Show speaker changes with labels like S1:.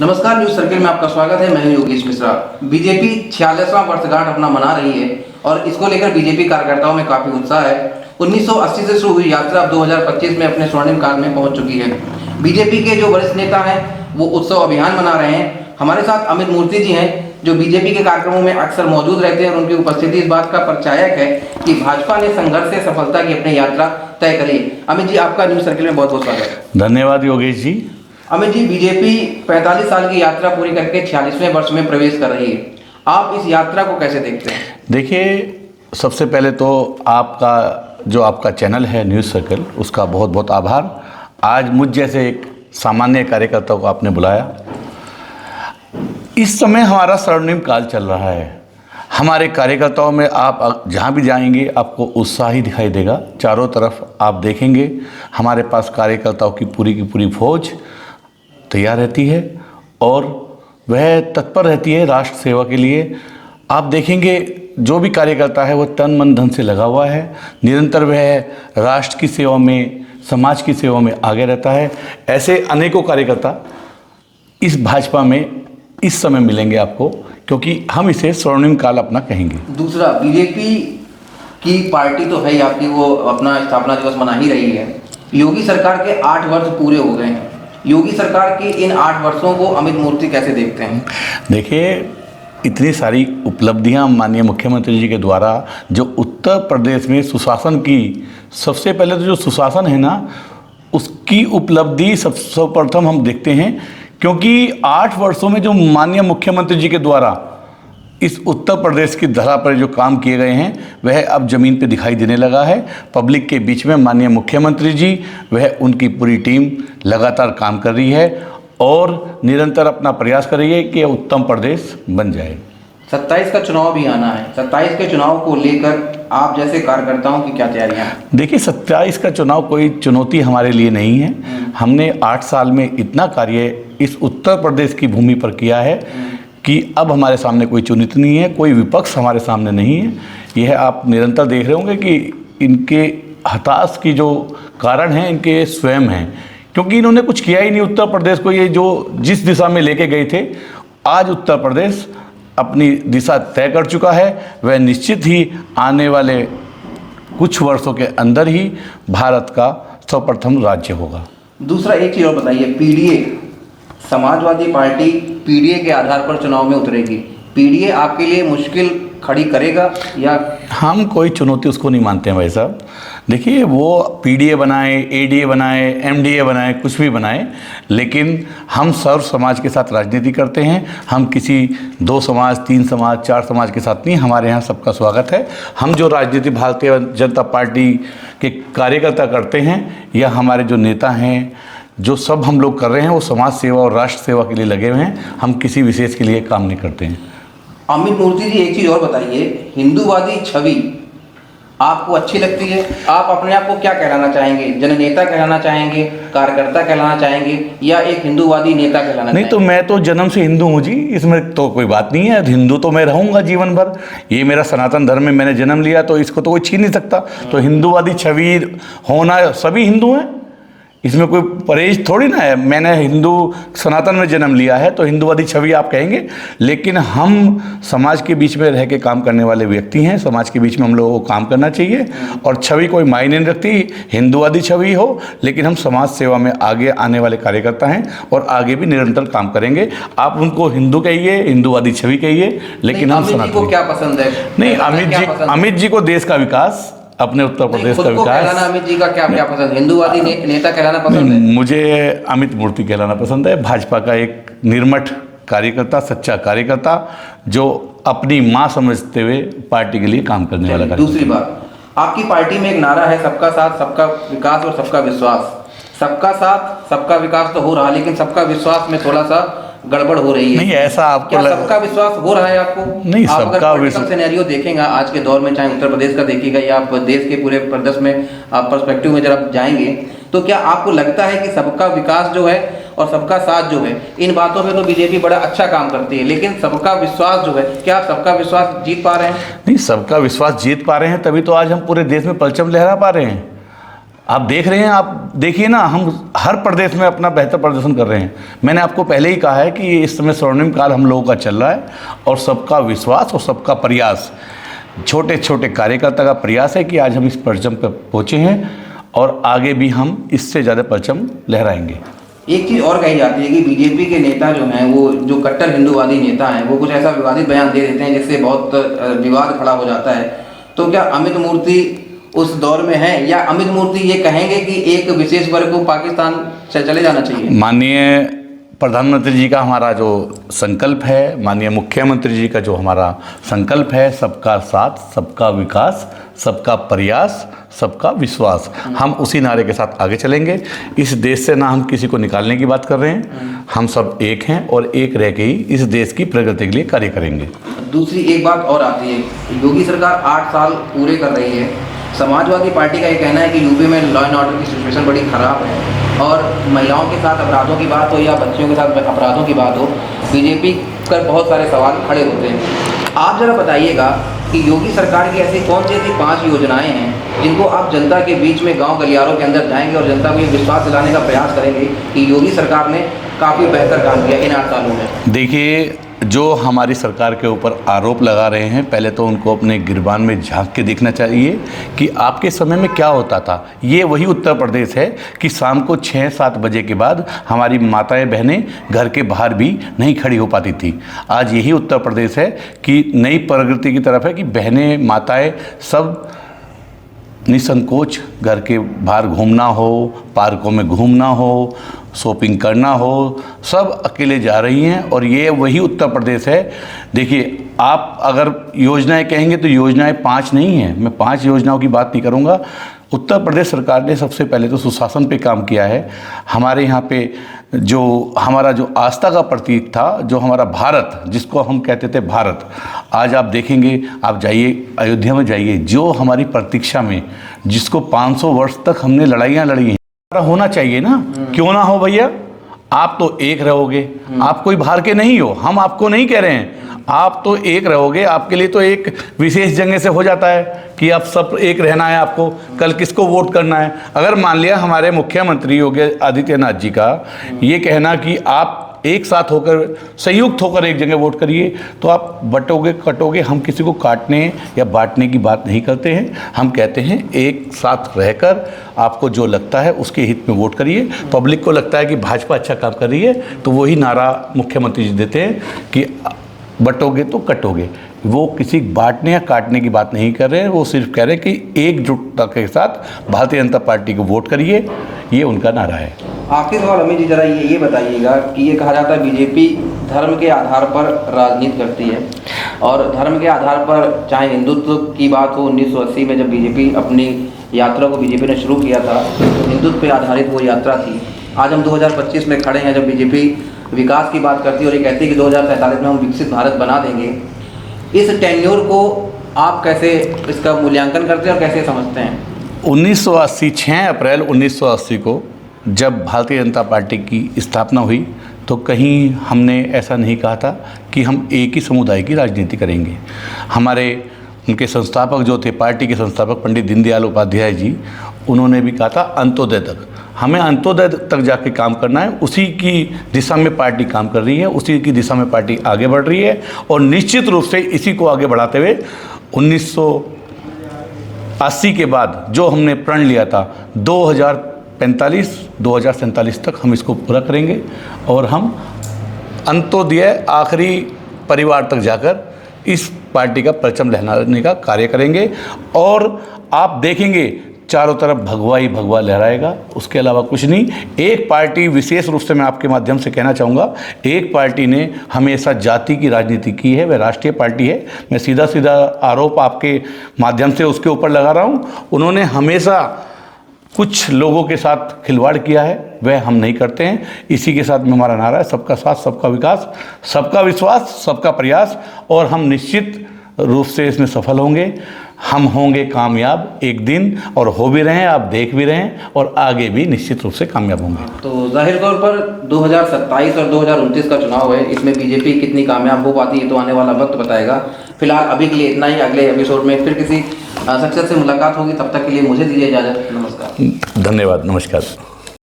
S1: नमस्कार, news circle में आपका स्वागत है। मैं हूं योगेश मिश्रा। बीजेपी 46वां वर्षगांठ अपना मना रही है और इसको लेकर बीजेपी कार्यकर्ताओं में काफी उत्साह है। 1980 से शुरू हुई यात्रा अब 2025 में अपने स्वर्णिम काल में पहुंच चुकी है। बीजेपी के जो वरिष्ठ नेता हैं वो उत्सव अभियान मना रहे हैं। हमारे साथ अमित मूर्ति जी हैं जो बीजेपी के कार्यक्रमों में अक्सर मौजूद रहते हैं और उनकी उपस्थिति इस बात का परिचायक है कि भाजपा ने संघर्ष से सफलता की अपनी यात्रा तय करी। अमित जी, आपका न्यूज सर्किल में बहुत बहुत स्वागत है।
S2: धन्यवाद योगेश जी।
S1: अमित जी, बीजेपी 45 साल की यात्रा पूरी करके 46वें वर्ष में प्रवेश कर रही है। आप इस यात्रा को कैसे देखते हैं?
S2: देखिए, सबसे पहले तो आपका चैनल है न्यूज़ सर्कल, उसका बहुत बहुत आभार। आज मुझ जैसे एक सामान्य कार्यकर्ता को आपने बुलाया। इस समय हमारा स्वर्णिम काल चल रहा है। हमारे कार्यकर्ताओं में आप जहाँ भी जाएंगे आपको उत्साह ही दिखाई देगा। चारों तरफ आप देखेंगे हमारे पास कार्यकर्ताओं की पूरी फौज तैयार रहती है और वह तत्पर रहती है राष्ट्र सेवा के लिए। आप देखेंगे जो भी कार्यकर्ता है वह तन मन धन से लगा हुआ है। निरंतर वह राष्ट्र की सेवा में, समाज की सेवा में आगे रहता है। ऐसे अनेकों कार्यकर्ता इस भाजपा में इस समय मिलेंगे आपको, क्योंकि हम इसे स्वर्णिम काल अपना कहेंगे।
S1: दूसरा, बीजेपी की पार्टी तो है ही आपकी, वो अपना स्थापना दिवस मना ही रही है। योगी सरकार के 8 वर्ष पूरे हो गए हैं। योगी सरकार की इन 8 वर्षों को अमित मूर्ति कैसे देखते हैं?
S2: देखिए, इतनी सारी उपलब्धियां माननीय मुख्यमंत्री जी के द्वारा जो उत्तर प्रदेश में सुशासन की, सबसे पहले तो जो सुशासन है ना, उसकी उपलब्धि सर्वप्रथम हम देखते हैं, क्योंकि 8 वर्षों में जो माननीय मुख्यमंत्री जी के द्वारा इस उत्तर प्रदेश की धरा पर जो काम किए गए हैं वह अब ज़मीन पे दिखाई देने लगा है। पब्लिक के बीच में माननीय मुख्यमंत्री जी, वह उनकी पूरी टीम लगातार काम कर रही है और निरंतर अपना प्रयास कर रही है कि उत्तम प्रदेश बन जाए।
S1: 27 का चुनाव भी आना है। 27 के चुनाव को लेकर आप जैसे कार्यकर्ताओं की क्या तैयारियां हैं?
S2: देखिए, 27 का चुनाव कोई चुनौती हमारे लिए नहीं है। हमने 8 साल में इतना कार्य इस उत्तर प्रदेश की भूमि पर किया है कि अब हमारे सामने कोई चुनौती नहीं है, कोई विपक्ष हमारे सामने नहीं है। यह आप निरंतर देख रहे होंगे कि इनके हताश की जो कारण हैं इनके स्वयं हैं, क्योंकि इन्होंने कुछ किया ही नहीं उत्तर प्रदेश को। ये जो जिस दिशा में लेके गए थे, आज उत्तर प्रदेश अपनी दिशा तय कर चुका है। वह निश्चित ही आने वाले कुछ वर्षों के अंदर ही भारत का सर्वप्रथम राज्य होगा।
S1: दूसरा, एक चीज़ और बताइए, पीडीए समाजवादी पार्टी पीडीए के आधार पर चुनाव में उतरेगी। पीडीए आपके लिए मुश्किल खड़ी करेगा या?
S2: हम कोई चुनौती उसको नहीं मानते हैं भाई साहब। देखिए, वो पीडीए बनाए, एडीए बनाए, एमडीए बनाए, कुछ भी बनाए, लेकिन हम सर्व समाज के साथ राजनीति करते हैं। हम किसी 2 समाज, 3 समाज, 4 समाज के साथ नहीं। हमारे यहाँ सबका स्वागत है। हम जो राजनीति भारतीय जनता पार्टी के कार्यकर्ता करते हैं या हमारे जो नेता हैं, जो सब हम लोग कर रहे हैं, वो समाज सेवा और राष्ट्र सेवा के लिए लगे हुए हैं। हम किसी विशेष के लिए काम नहीं करते हैं।
S1: अमित मूर्ति जी, एक चीज़ और बताइए, हिंदूवादी छवि आपको अच्छी लगती है? आप अपने आप को क्या कहलाना चाहेंगे? जननेता कहलाना चाहेंगे, कार्यकर्ता कहलाना चाहेंगे या एक हिंदूवादी नेता कहलाना चाहेंगे?
S2: नहीं, तो मैं तो जन्म से हिंदू हूँ जी, इसमें तो कोई बात नहीं है। हिंदू तो मैं रहूँगा जीवन भर। ये मेरा सनातन धर्म में मैंने जन्म लिया, तो इसको तो कोई छीन नहीं सकता। तो हिंदूवादी छवि होना, सभी हिंदू हैं, इसमें कोई परहेज थोड़ी ना है। मैंने हिंदू सनातन में जन्म लिया है तो हिंदूवादी छवि आप कहेंगे, लेकिन हम समाज के बीच में रह के काम करने वाले व्यक्ति हैं। समाज के बीच में हम लोगों को काम करना चाहिए और छवि कोई मायने नहीं रखती, हिंदूवादी छवि हो, लेकिन हम समाज सेवा में आगे आने वाले कार्यकर्ता हैं और आगे भी निरंतर काम करेंगे। आप उनको हिंदू कहिए, हिंदूवादी छवि कहिए, लेकिन हम
S1: सनातन को क्या पसंद है?
S2: नहीं, अमित जी को देश का विकास, अपने उत्तर प्रदेश का विकास।
S1: अमित जी का क्या पसंद? हिंदूवादी नेता कहलाना पसंद है?
S2: मुझे अमित मूर्ति कहलाना पसंद है। भाजपा का एक निर्मठ कार्यकर्ता, सच्चा कार्यकर्ता, जो अपनी माँ समझते हुए पार्टी के लिए काम करने वाला कार्यकर्ता।
S1: दूसरी बात, आपकी पार्टी में एक नारा है, सबका साथ, सबका विकास और सबका विश्वास। सबका साथ, सबका विकास तो हो रहा है, लेकिन सबका विश्वास में थोड़ा सा गड़बड़ हो रही है।
S2: नहीं, ऐसा आपको
S1: क्या सबका विश्वास हो रहा है आपको?
S2: नहीं,
S1: आप
S2: सबका
S1: विश्वास सिनेरियो देखेंगे आज के दौर में, चाहे उत्तर प्रदेश का देखिएगा या आप देश के पूरे प्रदेश में आप पर्सपेक्टिव में जब जाएंगे, तो क्या आपको लगता है कि सबका विकास जो है और सबका साथ जो है, इन बातों में तो बीजेपी बड़ा अच्छा काम करती है, लेकिन सबका विश्वास जो है, क्या आप सबका विश्वास जीत पा रहे हैं?
S2: नहीं, सबका विश्वास जीत पा रहे हैं, तभी तो आज हम पूरे देश में परचम लहरा पा रहे हैं। आप देख रहे हैं, आप देखिए ना, हम हर प्रदेश में अपना बेहतर प्रदर्शन कर रहे हैं। मैंने आपको पहले ही कहा है कि इस समय स्वर्णिम काल हम लोगों का चल रहा है और सबका विश्वास और सबका प्रयास, छोटे छोटे कार्यकर्ता का प्रयास है कि आज हम इस परचम पर पहुँचे हैं और आगे भी हम इससे ज़्यादा परचम लहराएंगे।
S1: एक चीज़ और कही जाती है कि बीजेपी के नेता जो हैं, वो जो कट्टर हिंदूवादी नेता हैं, वो कुछ ऐसा विवादित बयान दे देते हैं जिससे बहुत विवाद खड़ा हो जाता है। तो क्या अमित मूर्ति उस दौर में है, या अमित मूर्ति ये कहेंगे कि एक विशेष वर्ग को पाकिस्तान से चले जाना चाहिए?
S2: माननीय प्रधानमंत्री जी का हमारा जो संकल्प है, माननीय मुख्यमंत्री जी का जो हमारा संकल्प है, सबका साथ, सबका विकास, सबका प्रयास, सबका विश्वास, हम उसी नारे के साथ आगे चलेंगे। इस देश से ना हम किसी को निकालने की बात कर रहे हैं, हम सब एक हैं और एक रह के ही इस देश की प्रगति के लिए कार्य करेंगे।
S1: दूसरी एक बात और आती है, योगी सरकार 8 साल पूरे कर रही है। समाजवादी पार्टी का ये कहना है कि यूपी में लॉ एंड ऑर्डर की सिचुएशन बड़ी ख़राब है और महिलाओं के साथ अपराधों की बात हो या बच्चियों के साथ अपराधों की बात हो, बीजेपी पर बहुत सारे सवाल खड़े होते हैं। आप ज़रा बताइएगा कि योगी सरकार की ऐसी कौन सी ऐसी 5 योजनाएं हैं जिनको आप जनता के बीच में, गांव गलियारों के अंदर जाएंगे और जनता को ये विश्वास दिलाने का प्रयास करेंगे कि योगी सरकार ने काफ़ी बेहतर काम किया इन 8 सालों में?
S2: देखिए, जो हमारी सरकार के ऊपर आरोप लगा रहे हैं, पहले तो उनको अपने गिरबान में झांक के देखना चाहिए कि आपके समय में क्या होता था। ये वही उत्तर प्रदेश है कि शाम को 6-7 बजे के बाद हमारी माताएं बहनें घर के बाहर भी नहीं खड़ी हो पाती थी। आज यही उत्तर प्रदेश है कि नई प्रगति की तरफ है कि बहनें, माताएं सब निसंकोच घर के बाहर घूमना हो, पार्कों में घूमना हो, शॉपिंग करना हो, सब अकेले जा रही हैं और ये वही उत्तर प्रदेश है। देखिए, आप अगर योजनाएं कहेंगे तो योजनाएं 5 नहीं हैं, मैं 5 योजनाओं की बात नहीं करूंगा। उत्तर प्रदेश सरकार ने सबसे पहले तो सुशासन पे काम किया है। हमारे यहाँ पे जो हमारा जो आस्था का प्रतीक था, जो हमारा भारत, जिसको हम कहते थे भारत, आज आप देखेंगे, आप जाइए अयोध्या में जाइए, जो हमारी प्रतीक्षा में जिसको 500 वर्ष तक हमने लड़ाइयाँ लड़ी हैं, होना चाहिए ना, क्यों ना हो भैया। आप तो एक रहोगे, आप कोई बाहर के नहीं हो, हम आपको नहीं कह रहे हैं, आप तो एक रहोगे। आपके लिए तो एक विशेष जगह से हो जाता है कि आप सब एक रहना है, आपको कल किसको वोट करना है। अगर मान लिया हमारे मुख्यमंत्री योगी आदित्यनाथ जी का ये कहना कि आप एक साथ होकर, संयुक्त होकर एक जगह वोट करिए, तो आप बटोगे कटोगे, हम किसी को काटने या बांटने की बात नहीं करते हैं। हम कहते हैं एक साथ रहकर आपको जो लगता है उसके हित में वोट करिए। पब्लिक को लगता है कि भाजपा अच्छा काम कर रही है तो वही नारा मुख्यमंत्री जी देते हैं कि बटोगे तो कटोगे। वो किसी बांटने या काटने की बात नहीं कर रहे हैं, वो सिर्फ कह रहे हैं कि एकजुटता के साथ भारतीय जनता पार्टी को वोट करिए, ये उनका नारा है।
S1: आखिर सवाल अमित जी, जरा ये बताइएगा कि ये कहा जाता है बीजेपी धर्म के आधार पर राजनीति करती है और धर्म के आधार पर, चाहे हिंदुत्व की बात हो, 1980 में जब बीजेपी अपनी यात्रा को बीजेपी ने शुरू किया था तो हिंदुत्व पर आधारित वो यात्रा थी। आज हम 2025 में खड़े हैं जब बीजेपी विकास की बात करती है और ये कहती है कि 2047 में हम विकसित भारत बना देंगे। इस टेन्योर को आप कैसे इसका मूल्यांकन करते हैं और कैसे समझते हैं?
S2: 1980, 6 अप्रैल 1980 को जब भारतीय जनता पार्टी की स्थापना हुई तो कहीं हमने ऐसा नहीं कहा था कि हम एक ही समुदाय की राजनीति करेंगे। हमारे उनके संस्थापक जो थे, पार्टी के संस्थापक पंडित दीनदयाल उपाध्याय जी, उन्होंने भी कहा था अंत्योदय तक, हमें अंत्योदय तक जाके काम करना है। उसी की दिशा में पार्टी काम कर रही है, उसी की दिशा में पार्टी आगे बढ़ रही है और निश्चित रूप से इसी को आगे बढ़ाते हुए 1980 के बाद जो हमने प्रण लिया था 2045-2047 तक हम इसको पूरा करेंगे और हम अंत्योदय आखिरी परिवार तक जाकर इस पार्टी का परचम लहराने का कार्य करेंगे। और आप देखेंगे चारों तरफ भगवा ही भगवा लहराएगा, उसके अलावा कुछ नहीं। एक पार्टी, विशेष रूप से मैं आपके माध्यम से कहना चाहूँगा, एक पार्टी ने हमेशा जाति की राजनीति की है, वह राष्ट्रीय पार्टी है। मैं सीधा सीधा आरोप आपके माध्यम से उसके ऊपर लगा रहा हूँ। उन्होंने हमेशा कुछ लोगों के साथ खिलवाड़ किया है, वह हम नहीं करते हैं। इसी के साथ में हमारा नारा है सबका साथ, सबका विकास, सबका विश्वास, सबका प्रयास, और हम निश्चित रूप से इसमें सफल होंगे। हम होंगे कामयाब एक दिन, और हो भी रहे हैं, आप देख भी रहे हैं, और आगे भी निश्चित रूप से कामयाब होंगे।
S1: तो जाहिर तौर पर 2027 और 2029 का चुनाव है, इसमें बीजेपी कितनी कामयाब हो पाती है तो आने वाला वक्त बताएगा। फिलहाल अभी के लिए इतना ही। अगले एपिसोड में फिर किसी शख्सियत से मुलाकात होगी, तब तक के लिए मुझे दीजिए इजाज़त। नमस्कार।
S2: धन्यवाद, नमस्कार।